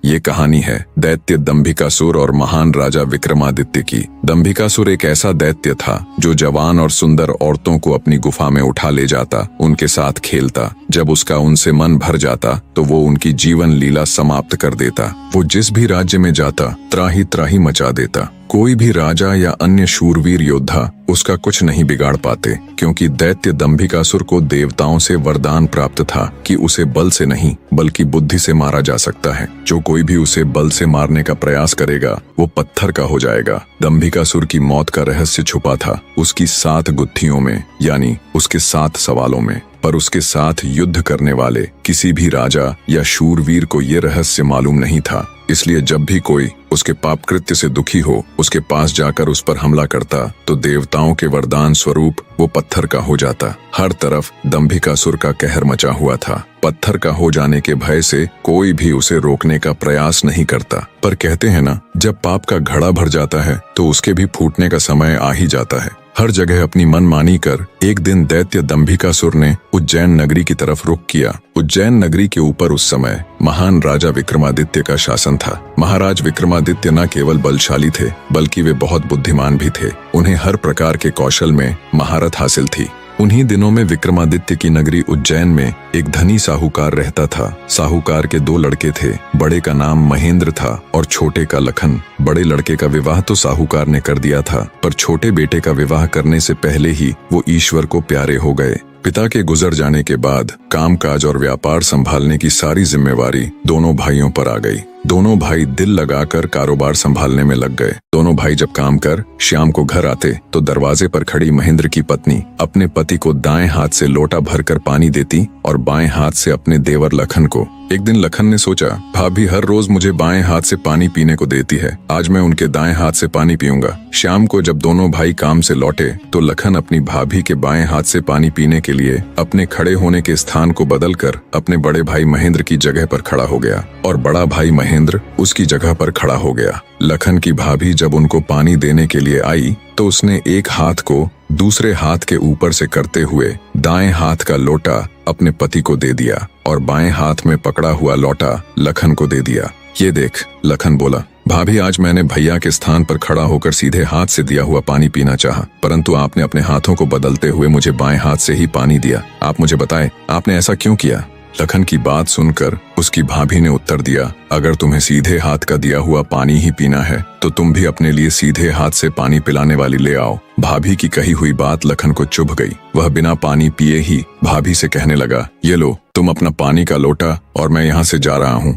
ये कहानी है दैत्य दंभिकासुर और महान राजा विक्रमादित्य की। दंभिकासुर एक ऐसा दैत्य था जो जवान और सुंदर औरतों को अपनी गुफा में उठा ले जाता, उनके साथ खेलता। जब उसका उनसे मन भर जाता तो वो उनकी जीवन लीला समाप्त कर देता। वो जिस भी राज्य में जाता त्राही त्राही मचा देता। कोई भी राजा या अन्य शूरवीर योद्धा उसका कुछ नहीं बिगाड़ पाते, क्योंकि दैत्य दंभिकासुर को देवताओं से वरदान प्राप्त था कि उसे बल से नहीं बल्कि बुद्धि से मारा जा सकता है। जो कोई भी उसे बल से मारने का प्रयास करेगा वो पत्थर का हो जाएगा। दंभिकासुर की मौत का रहस्य छुपा था उसकी 7 गुत्थियों में, यानी उसके 7 सवालों में। पर उसके साथ युद्ध करने वाले किसी भी राजा या शूरवीर को ये रहस्य मालूम नहीं था। इसलिए जब भी कोई उसके पाप कृत्य से दुखी हो उसके पास जाकर उस पर हमला करता तो देवताओं के वरदान स्वरूप वो पत्थर का हो जाता। हर तरफ दंभिकासुर का कहर मचा हुआ था। पत्थर का हो जाने के भय से कोई भी उसे रोकने का प्रयास नहीं करता। पर कहते हैं ना, जब पाप का घड़ा भर जाता है तो उसके भी फूटने का समय आ ही जाता है। हर जगह अपनी मनमानी कर एक दिन दैत्य दंभिकासुर ने उज्जैन नगरी की तरफ रुख किया। उज्जैन नगरी के ऊपर उस समय महान राजा विक्रमादित्य का शासन था। महाराज विक्रमादित्य न केवल बलशाली थे बल्कि वे बहुत बुद्धिमान भी थे। उन्हें हर प्रकार के कौशल में महारत हासिल थी। उन्हीं दिनों में विक्रमादित्य की नगरी उज्जैन में एक धनी साहूकार रहता था। साहूकार के 2 लड़के थे। बड़े का नाम महेंद्र था और छोटे का लखन। बड़े लड़के का विवाह तो साहूकार ने कर दिया था, पर छोटे बेटे का विवाह करने से पहले ही वो ईश्वर को प्यारे हो गए। पिता के गुजर जाने के बाद कामकाज और व्यापार संभालने की सारी जिम्मेवारी दोनों भाइयों पर आ गई। दोनों भाई दिल लगाकर कारोबार संभालने में लग गए। दोनों भाई जब काम कर शाम को घर आते तो दरवाजे पर खड़ी महेंद्र की पत्नी अपने पति को दाएं हाथ से लोटा भरकर पानी देती और बाएं हाथ से अपने देवर लखन को। एक दिन लखन ने सोचा, भाभी हर रोज मुझे बाएं हाथ से पानी पीने को देती है, आज मैं उनके दाएं हाथ से पानी पीऊंगा। शाम को जब दोनों भाई काम से लौटे तो लखन अपनी भाभी के बाएं हाथ से पानी पीने के लिए अपने खड़े होने के स्थान को बदलकर अपने बड़े भाई महेंद्र की जगह पर खड़ा हो गया और बड़ा भाई महेंद्र उसकी जगह पर खड़ा हो गया। लखन की भाभी जब उनको पानी देने के लिए आई तो उसने एक हाथ को दूसरे हाथ के ऊपर से करते हुए दाएं हाथ का लोटा अपने पति को दे दिया और बाएं हाथ में पकड़ा हुआ लोटा लखन को दे दिया। ये देख, लखन बोला, भाभी आज मैंने भैया के स्थान पर खड़ा होकर सीधे हाथ से दिया हुआ पानी पीना चाहा, परंतु आपने अपने हाथों को बदलते हुए मुझे बाएं हाथ से ही पानी दिया। आप मुझे बताएं, आपने ऐसा क्यों किया? लखन की बात सुनकर उसकी भाभी ने उत्तर दिया, अगर तुम्हें सीधे हाथ का दिया हुआ पानी ही पीना है तो तुम भी अपने लिए सीधे हाथ से पानी पिलाने वाली ले आओ। भाभी की कही हुई बात लखन को चुभ गई। वह बिना पानी पिए ही भाभी से कहने लगा, ये लो तुम अपना पानी का लोटा और मैं यहाँ से जा रहा हूँ।